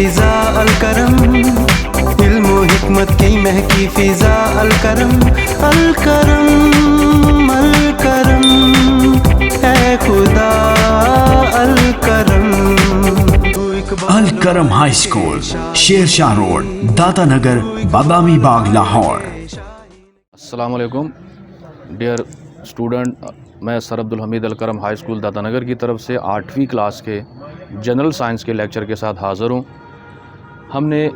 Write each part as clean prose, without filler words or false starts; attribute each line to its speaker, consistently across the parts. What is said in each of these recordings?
Speaker 1: फिजा अलकरम, इल्म व हिकमत की महकी फिजा अलकरम, अलकरम अलकरम ऐ खुदा Alkaram.
Speaker 2: Alkaram high school, Shershah road, Data Nagar, Badami Bagh, Lahore.
Speaker 3: अस्सलाम वालेकुम डियर स्टूडेंट, मैं sir Abdul Hamid Alkaram high school Data Nagar की तरफ से 8वीं क्लास के जनरल साइंस के लेक्चर के साथ हाज़िर हूँ। हमने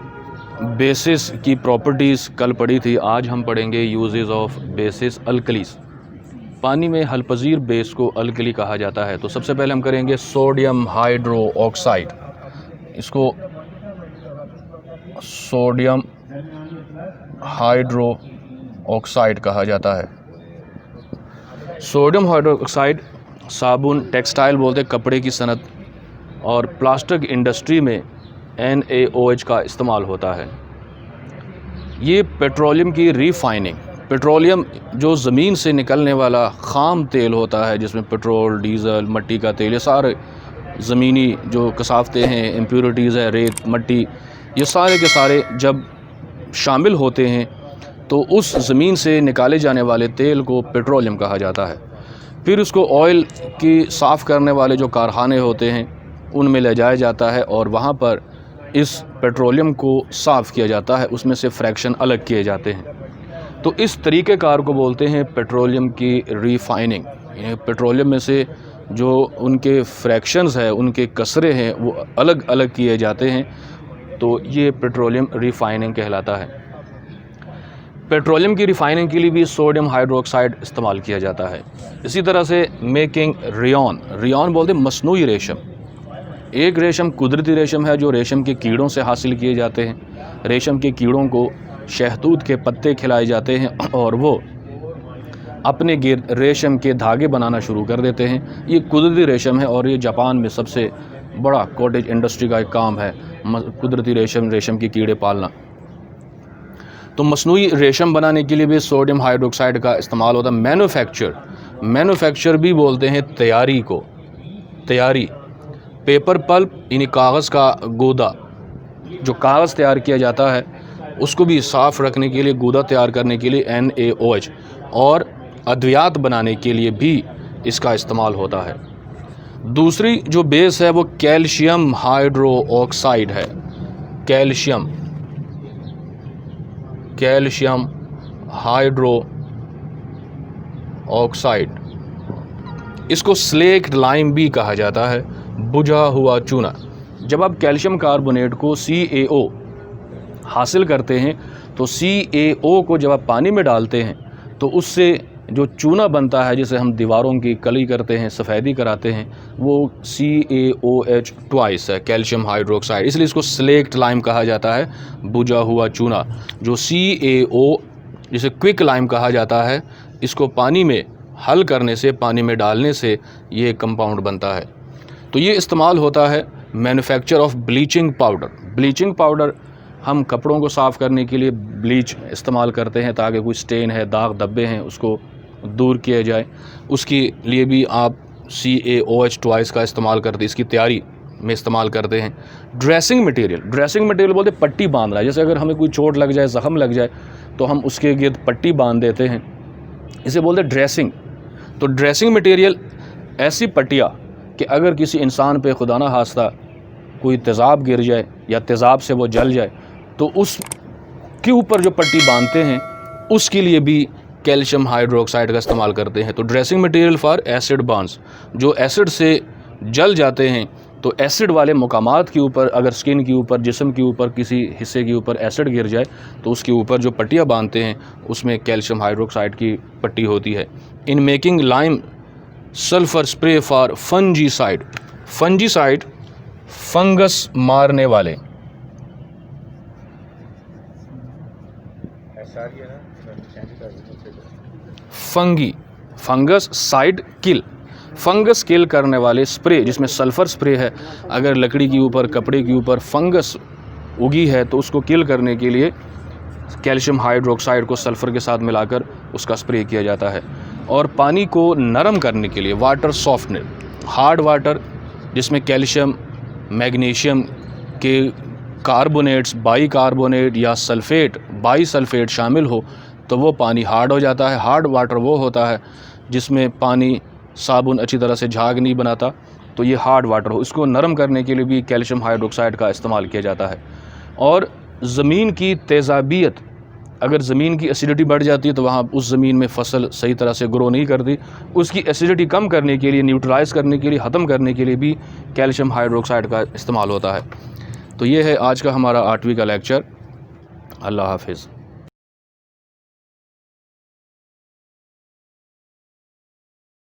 Speaker 3: बेसिस की प्रॉपर्टीज़ कल पढ़ी थी, आज हम पढ़ेंगे यूजेस ऑफ बेसिस अल्कलीस। पानी में हलपजीर बेस को अल्कली कहा जाता है। तो सबसे पहले हम करेंगे सोडियम हाइड्रो ऑक्साइड। इसको सोडियम हाइड्रो ऑक्साइड कहा जाता है। सोडियम हाइड्रो ऑक्साइड साबुन, टेक्सटाइल बोलते कपड़े की सनत और प्लास्टिक इंडस्ट्री में NaOH का इस्तेमाल होता है। ये पेट्रोलियम की रिफाइनिंग, पेट्रोलियम जो ज़मीन से निकलने वाला ख़ाम तेल होता है जिसमें पेट्रोल, डीज़ल, मिट्टी का तेल, ये सारे ज़मीनी जो कसावतें हैं, इम्प्योरिटीज़ है, रेत, मिट्टी, ये सारे के सारे जब शामिल होते हैं तो उस ज़मीन से निकाले जाने वाले तेल को पेट्रोलियम कहा जाता है। फिर उसको ऑयल की साफ़ करने वाले जो कारखाने होते हैं उनमें ले जाया जाता है और वहाँ पर इस पेट्रोलियम को साफ़ किया जाता है, उसमें से फ्रैक्शन अलग किए जाते हैं। तो इस तरीक़ेकार को बोलते हैं पेट्रोलियम की रिफ़ाइनिंग। पेट्रोलियम में से जो उनके फ्रैक्शंस है, उनके कसरे हैं, वो अलग अलग किए जाते हैं, तो ये पेट्रोलियम रिफ़ाइनिंग कहलाता है। पेट्रोलियम की रिफ़ाइनिंग के लिए भी सोडियम हाइड्रोक्साइड इस्तेमाल किया जाता है। इसी तरह से मेकिंग रेयॉन, रेयॉन बोलते मसनूई रेशम। एक रेशम कुदरती रेशम है जो रेशम के कीड़ों से हासिल किए जाते हैं। रेशम के कीड़ों को शहतूत के पत्ते खिलाए जाते हैं और वो अपने गिर्द रेशम के धागे बनाना शुरू कर देते हैं। ये कुदरती रेशम है और ये जापान में सबसे बड़ा कॉटेज इंडस्ट्री का एक काम है, कुदरती रेशम के कीड़े पालना। तो मसनूई रेशम बनाने के लिए भी सोडियम हाइड्रोक्साइड का इस्तेमाल होता है। मैन्युफैक्चर भी बोलते हैं तैयारी को, तैयारी। पेपर पल्प यानी कागज़ का गूदा, जो कागज़ तैयार किया जाता है उसको भी साफ़ रखने के लिए, गूदा तैयार करने के लिए NaOH, और अद्वियात बनाने के लिए भी इसका इस्तेमाल होता है। दूसरी जो बेस है वो कैल्शियम हाइड्रो ऑक्साइड है। कैल्शियम हाइड्रो ऑक्साइड, इसको स्लेक्ट लाइम भी कहा जाता है, बुझा हुआ चूना। जब आप कैल्शियम कार्बोनेट को CaO हासिल करते हैं तो CaO को जब आप पानी में डालते हैं तो उससे जो चूना बनता है, जिसे हम दीवारों की कली करते हैं, सफ़ेदी कराते हैं, वो CaOH ट्वाइस है, कैल्शियम हाइड्रोक्साइड। इसलिए इसको स्लेक्ट लाइम कहा जाता है, बुझा हुआ चूना। जो CaO जिसे क्विक लाइम कहा जाता है, इसको पानी में हल करने से, पानी में डालने से ये कंपाउंड बनता है। तो ये इस्तेमाल होता है manufacture of bleaching powder. Bleaching powder हम कपड़ों को साफ़ करने के लिए ब्लीच इस्तेमाल करते हैं ताकि कोई स्टेन है, दाग धब्बे हैं, उसको दूर किया जाए। उसके लिए भी आप CaOH ट्वाइस का इस्तेमाल करते हैं, इसकी तैयारी में इस्तेमाल करते हैं। ड्रेसिंग मटेरियल बोलते पट्टी बांधना। जैसे अगर हमें कोई चोट लग जाए, ज़ख़म लग जाए, तो हम उसके गिर्द पट्टी बांध देते हैं, इसे बोलते ड्रेसिंग। तो ड्रेसिंग मटेरियल ऐसी पट्टियाँ कि अगर किसी इंसान पे खुदा ना खास्ता कोई तेज़ाब गिर जाए या तेज़ाब से वो जल जाए तो उसके ऊपर जो पट्टी बांधते हैं उसके लिए भी कैल्शियम हाइड्रोक्साइड का इस्तेमाल करते हैं। तो dressing material for acid Burns, जो एसिड से जल जाते हैं, तो एसिड वाले मकामात के ऊपर, अगर स्किन के ऊपर, जिस्म के ऊपर, किसी हिस्से के ऊपर एसिड गिर जाए तो उसके ऊपर जो पट्टियाँ बांधते हैं उसमें कैल्शियम हाइड्रोक्साइड की पट्टी होती है। In making lime sulphur spray for fungicide, fungus मारने वाले। फंगस साइड किल, फंगस किल करने वाले स्प्रे, जिसमें सल्फ़र स्प्रे है। अगर लकड़ी के ऊपर, कपड़े के ऊपर फंगस उगी है तो उसको किल करने के लिए कैल्शियम हाइड्रोक्साइड को सल्फ़र के साथ मिलाकर उसका स्प्रे किया जाता है। और पानी को नरम करने के लिए वाटर सॉफ्टनर, हार्ड वाटर जिसमें कैल्शियम मैग्नीशियम के कार्बोनेट्स, बाई कार्बोनेट या सल्फ़ेट, बाई सल्फ़ेट शामिल हो तो वो पानी हार्ड हो जाता है। हार्ड वाटर वो होता है जिसमें पानी साबुन अच्छी तरह से झाग नहीं बनाता, तो ये हार्ड वाटर हो। इसको नरम करने के लिए भी कैल्शियम हाइड्रोक्साइड का इस्तेमाल किया जाता है। और ज़मीन की तेज़ाबियत, अगर ज़मीन की एसिडिटी बढ़ जाती है तो वहाँ उस ज़मीन में फ़सल सही तरह से ग्रो नहीं करती। उसकी एसिडिटी कम करने के लिए, न्यूट्रलाइज़ करने के लिए, ख़त्म करने के लिए भी कैल्शियम हाइड्रोक्साइड का इस्तेमाल होता है। तो ये है आज का हमारा 8वीं का लेक्चर। अल्लाह हाफ़िज़।